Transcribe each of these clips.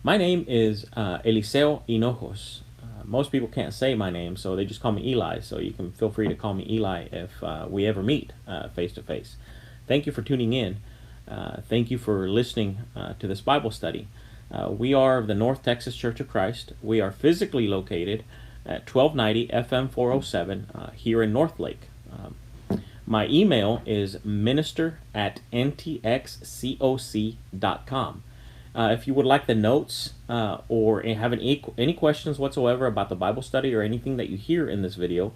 My name is Eliseo Hinojos. Most people can't say my name, so they just call me Eli. So you can feel free to call me Eli if we ever meet face to face. Thank you for tuning in. Thank you for listening to this Bible study. We are the North Texas Church of Christ. We are physically located at 1290 FM 407 here in North Lake. My email is minister@ntxcoc.com. If you would like the notes or have any questions whatsoever about the Bible study or anything that you hear in this video,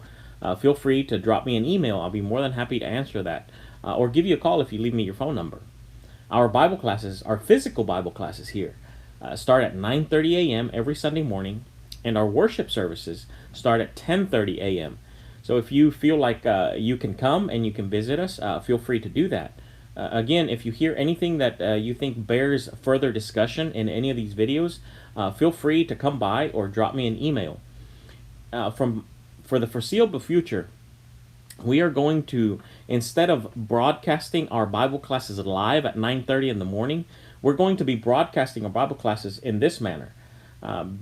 feel free to drop me an email. I'll be more than happy to answer that, or give you a call if you leave me your phone number. Our Bible classes, our physical Bible classes here, start at 9:30 a.m. every Sunday morning, and our worship services start at 10:30 a.m. So if you feel like you can come and you can visit us, feel free to do that. Again, if you hear anything that you think bears further discussion in any of these videos, feel free to come by or drop me an email. For the foreseeable future, we are going to, instead of broadcasting our Bible classes live at 9:30 in the morning, we're going to be broadcasting our Bible classes in this manner.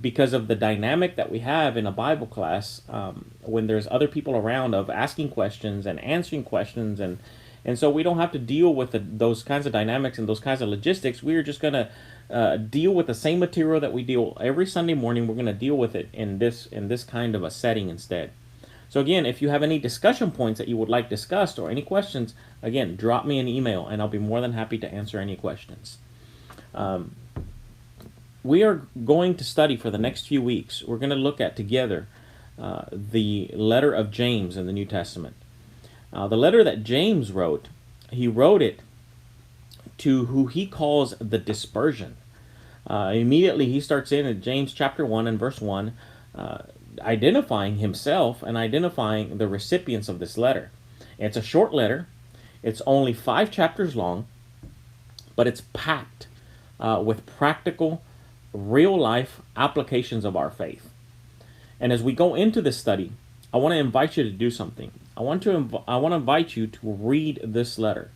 Because of the dynamic that we have in a Bible class, when there's other people around of asking questions and answering questions, and so we don't have to deal with those kinds of dynamics and those kinds of logistics. We're just going to deal with the same material that we deal every Sunday morning. We're going to deal with it in this kind of a setting instead. So again, if you have any discussion points that you would like discussed or any questions, again, drop me an email and I'll be more than happy to answer any questions. We are going to study for the next few weeks. We're going to look at together the letter of James in the New Testament. The letter that James wrote, he wrote it to who he calls the dispersion. Immediately he starts in James chapter 1 and verse 1, identifying himself and identifying the recipients of this letter. It's a short letter. It's only 5 chapters long, but it's packed with practical, real-life applications of our faith. And as we go into this study, I want to invite you to do something. I want to invite you to read this letter.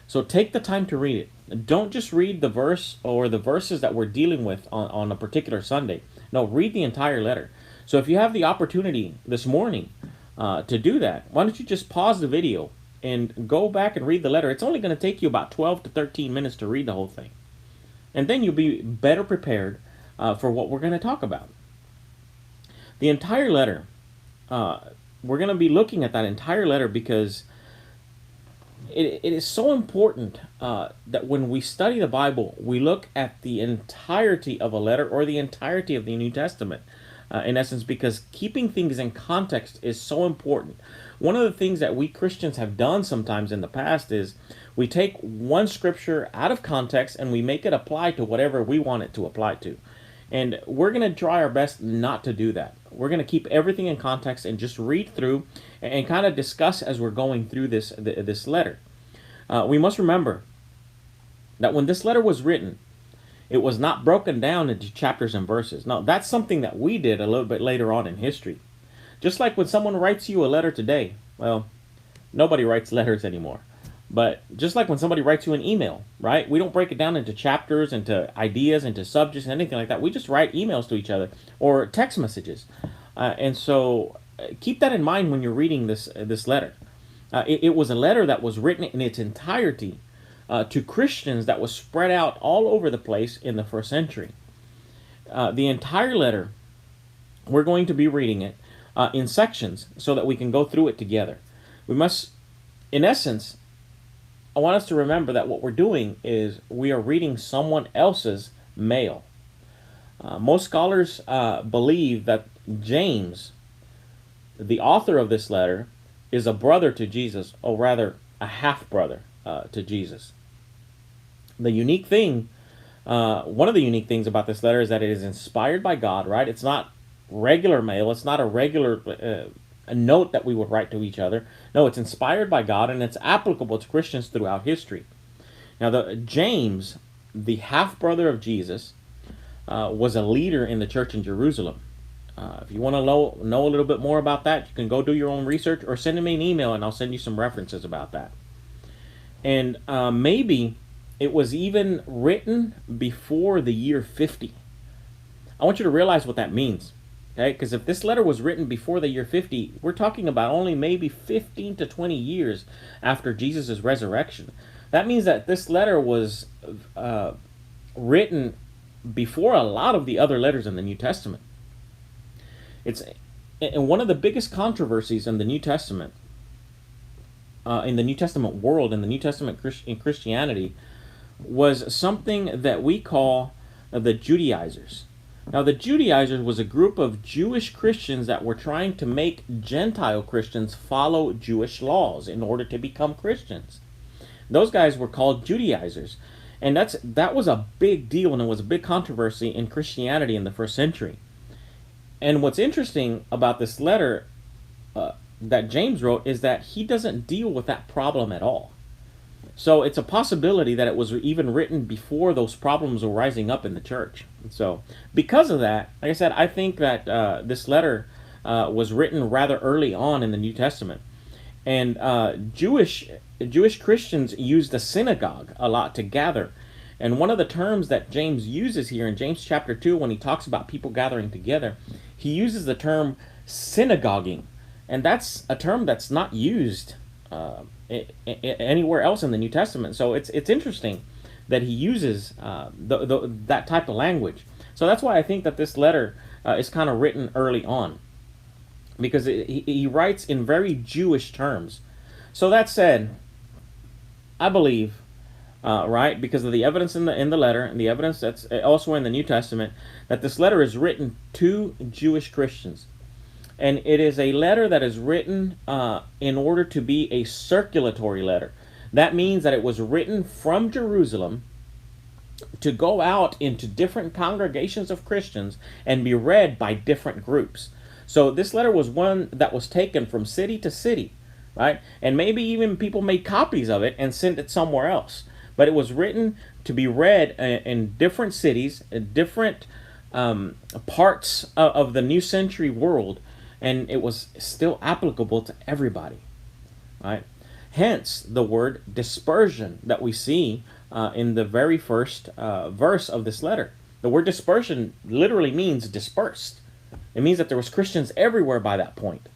So take the time to read it. Don't just read the verse or the verses that we're dealing with on a particular Sunday. No, read the entire letter. So if you have the opportunity this morning to do that, why don't you just pause the video and go back and read the letter. It's only going to take you about 12 to 13 minutes to read the whole thing. And then you'll be better prepared for what we're going to talk about. The entire letter, we're going to be looking at that entire letter because it is so important that when we study the Bible, we look at the entirety of a letter or the entirety of the New Testament, in essence, because keeping things in context is so important. One of the things that we Christians have done sometimes in the past is we take one scripture out of context and we make it apply to whatever we want it to apply to. And we're going to try our best not to do that. We're going to keep everything in context and just read through and kind of discuss as we're going through this letter. We must remember that when this letter was written, it was not broken down into chapters and verses. Now, that's something that we did a little bit later on in history. Just like when someone writes you a letter today, well, nobody writes letters anymore. But just like when somebody writes you an email, right? We don't break it down into chapters, into ideas, into subjects, anything like that. We just write emails to each other or text messages. And so keep that in mind when you're reading this letter. It was a letter that was written in its entirety to Christians that was spread out all over the place in the first century. The entire letter, we're going to be reading it in sections so that we can go through it together. We must, in essence, I want us to remember that what we're doing is we are reading someone else's mail. Most scholars believe that James, the author of this letter, is a brother to Jesus, or rather a half-brother to Jesus. The unique thing, one of the unique things about this letter is that it is inspired by God, right? It's not regular mail. It's not a regular a note that we would write to each other. No, it's inspired by God, and it's applicable to Christians throughout history. Now, James, the half-brother of Jesus, was a leader in the church in Jerusalem. If you want to know a little bit more about that, you can go do your own research or send me an email, and I'll send you some references about that. And maybe it was even written before the year 50. I want you to realize what that means. Okay, because if this letter was written before the year 50, we're talking about only maybe 15 to 20 years after Jesus' resurrection. That means that this letter was written before a lot of the other letters in the New Testament. It's and one of the biggest controversies in the New Testament, in the New Testament world, in the New Testament in Christianity, was something that we call the Judaizers. Now, the Judaizers was a group of Jewish Christians that were trying to make Gentile Christians follow Jewish laws in order to become Christians. Those guys were called Judaizers. And that was a big deal, and it was a big controversy in Christianity in the first century. And what's interesting about this letter that James wrote is that he doesn't deal with that problem at all. So it's a possibility that it was even written before those problems were rising up in the church. So because of that, like I said, I think that this letter was written rather early on in the New Testament. And Jewish Christians used the synagogue a lot to gather. And one of the terms that James uses here in James chapter 2, when he talks about people gathering together, he uses the term synagoguing. And that's a term that's not used anywhere else in the New Testament. So it's interesting that he uses that type of language. So that's why I think that this letter is kind of written early on, because he writes in very Jewish terms. So that said, I believe, right, because of the evidence in the letter and the evidence that's also in the New Testament, that this letter is written to Jewish Christians. And it is a letter that is written in order to be a circulatory letter. That means that it was written from Jerusalem to go out into different congregations of Christians and be read by different groups. So this letter was one that was taken from city to city, right? And maybe even people made copies of it and sent it somewhere else. But it was written to be read in different cities, in different parts of the New Century world, and it was still applicable to everybody, right? Hence the word dispersion that we see in the very first verse of this letter. The word dispersion literally means dispersed. It means that there was Christians everywhere by that point,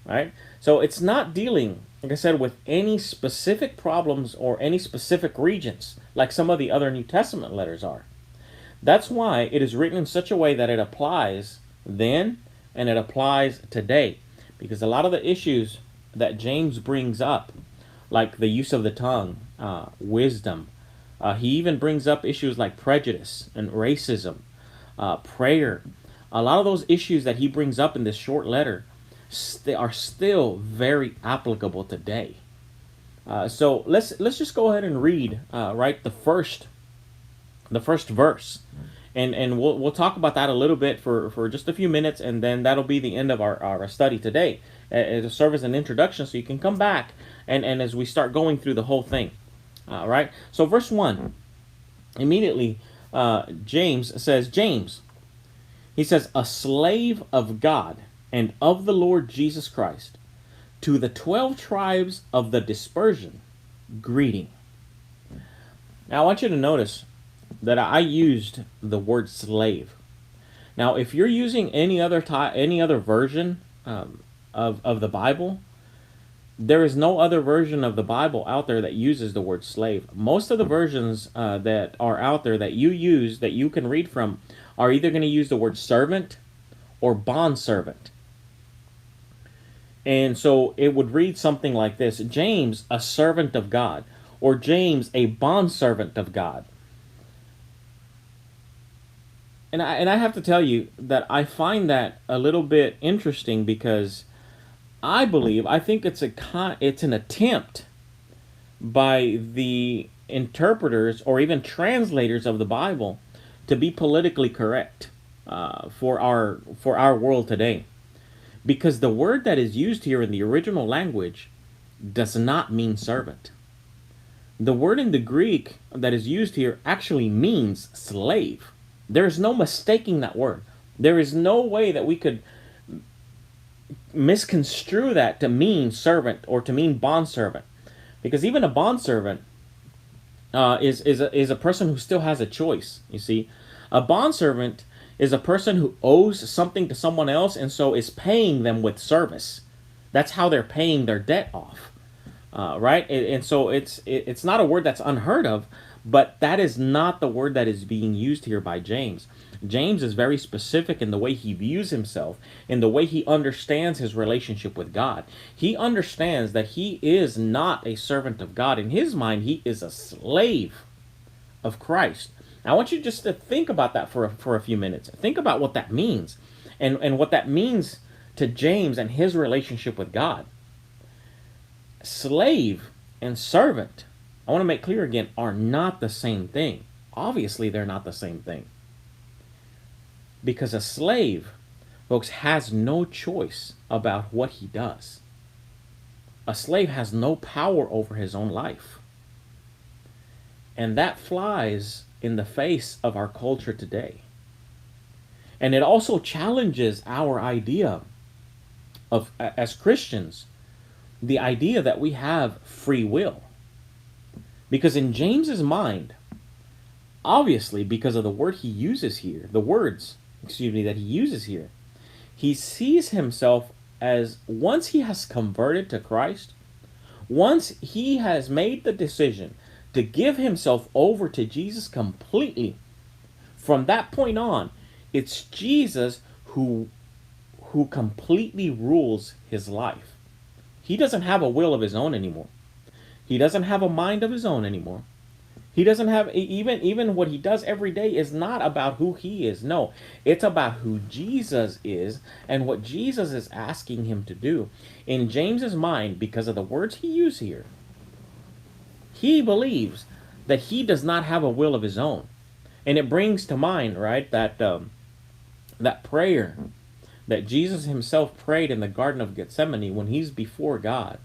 right? So it's not dealing, like I said, with any specific problems or any specific regions like some of the other New Testament letters are. That's why it is written in such a way that it applies then and it applies today. Because a lot of the issues that James brings up, like the use of the tongue, wisdom, he even brings up issues like prejudice and racism, prayer. A lot of those issues that he brings up in this short letter are still very applicable today. So let's just go ahead and read right the first verse, and we'll talk about that a little bit for just a few minutes, and then that'll be the end of our study today. It'll serve as an introduction, so you can come back and as we start going through the whole thing. Right. So verse 1, immediately James says, he says, a slave of God and of the Lord Jesus Christ, to the 12 tribes of the dispersion, greeting. Now I want you to notice that I used the word slave. Now if you're using any other version of the Bible, there is no other version of the Bible out there that uses the word slave. Most of the versions that are out there that you use, that you can read from, are either going to use the word servant or bondservant. And so it would read something like this: James, a servant of God, or James, a bondservant of God. And I have to tell you that I find that a little bit interesting, because I think it's an attempt by the interpreters or even translators of the Bible to be politically correct for our world today, because the word that is used here in the original language does not mean servant. The word in the Greek that is used here actually means slave. There is no mistaking that word. There is no way that we could misconstrue that to mean servant or to mean bondservant, because even a bondservant is a person who still has a choice. You see, a bondservant is a person who owes something to someone else and so is paying them with service. That's how they're paying their debt off, right? And so it's not a word that's unheard of, but that is not the word that is being used here by James. James is very specific in the way he views himself, in the way he understands his relationship with God. He understands that he is not a servant of God. In his mind, he is a slave of Christ. I want you just to think about that for a few minutes. Think about what that means and what that means to James and his relationship with God. Slave and servant, I want to make clear again, are not the same thing. Obviously, they're not the same thing. Because a slave, folks, has no choice about what he does. A slave has no power over his own life. And that flies in the face of our culture today. And it also challenges our idea of, as Christians, the idea that we have free will. Because in James's mind, obviously because of the word he uses here, the words, that he uses here, he sees himself as, once he has converted to Christ, once he has made the decision to give himself over to Jesus completely, from that point on, it's Jesus who completely rules his life. He doesn't have a will of his own anymore. He doesn't have a mind of his own anymore. He doesn't have, even what he does every day is not about who he is. No, it's about who Jesus is and what Jesus is asking him to do. In James's mind, because of the words he used here, he believes that he does not have a will of his own. And it brings to mind, right, that prayer that Jesus himself prayed in the Garden of Gethsemane when he's before God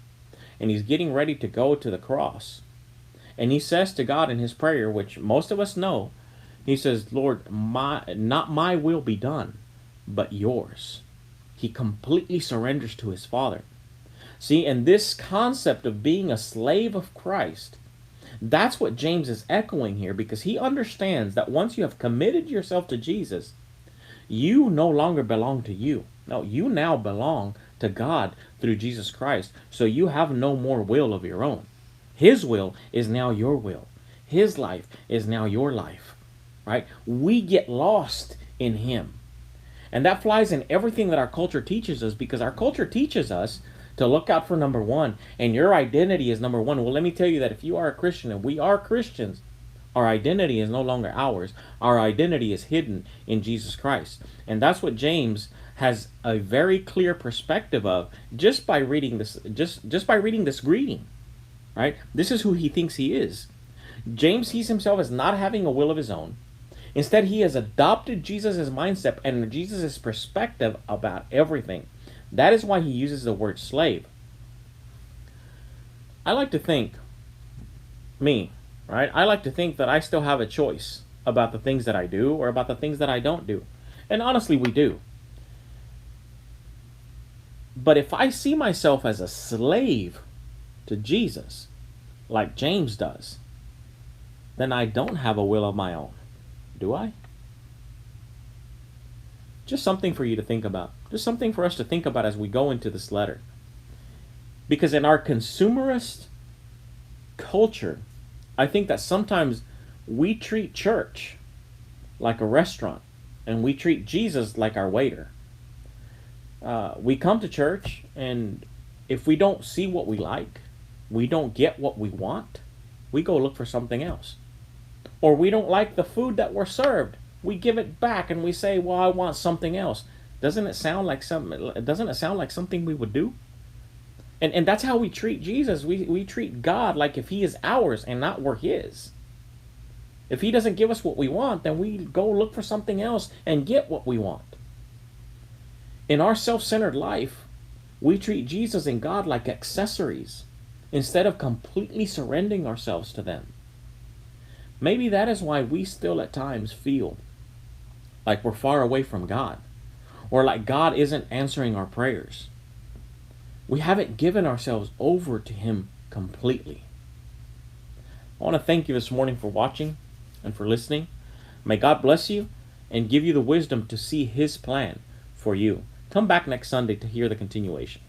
and he's getting ready to go to the cross. And he says to God in his prayer, which most of us know, he says, Lord, not my will be done, but yours. He completely surrenders to his Father. See, and this concept of being a slave of Christ, that's what James is echoing here, because he understands that once you have committed yourself to Jesus, you no longer belong to you. No, you now belong to God through Jesus Christ. So you have no more will of your own. His will is now your will. His life is now your life, right? We get lost in him. And that flies in everything that our culture teaches us, because our culture teaches us to look out for number one, and your identity is number one. Well, let me tell you that if you are a Christian, and we are Christians, our identity is no longer ours. Our identity is hidden in Jesus Christ. And that's what James has a very clear perspective of just by reading this, just by reading this greeting. Right? This is who he thinks he is. James sees himself as not having a will of his own. Instead, he has adopted Jesus' mindset and Jesus' perspective about everything. That is why he uses the word slave. I like to think, right? I like to think that I still have a choice about the things that I do or about the things that I don't do. And honestly, we do. But if I see myself as a slave to Jesus, like James does, then I don't have a will of my own, do I? Just something for you to think about. Just something for us to think about as we go into this letter. Because in our consumerist culture, I think that sometimes we treat church like a restaurant, and we treat Jesus like our waiter. We come to church, and if we don't see what we like, we don't get what we want, we go look for something else. Or we don't like the food that we're served, we give it back and we say, well, I want something else. Doesn't it sound like something we would do? And that's how we treat Jesus. We treat God like if he is ours and not we're his. If he doesn't give us what we want, then we go look for something else and get what we want. In our self-centered life, we treat Jesus and God like accessories instead of completely surrendering ourselves to them. Maybe that is why we still at times feel like we're far away from God, or like God isn't answering our prayers. We haven't given ourselves over to him completely. I want to thank you this morning for watching and for listening. May God bless you, and give you the wisdom to see His plan for you. Come back next Sunday to hear the continuation.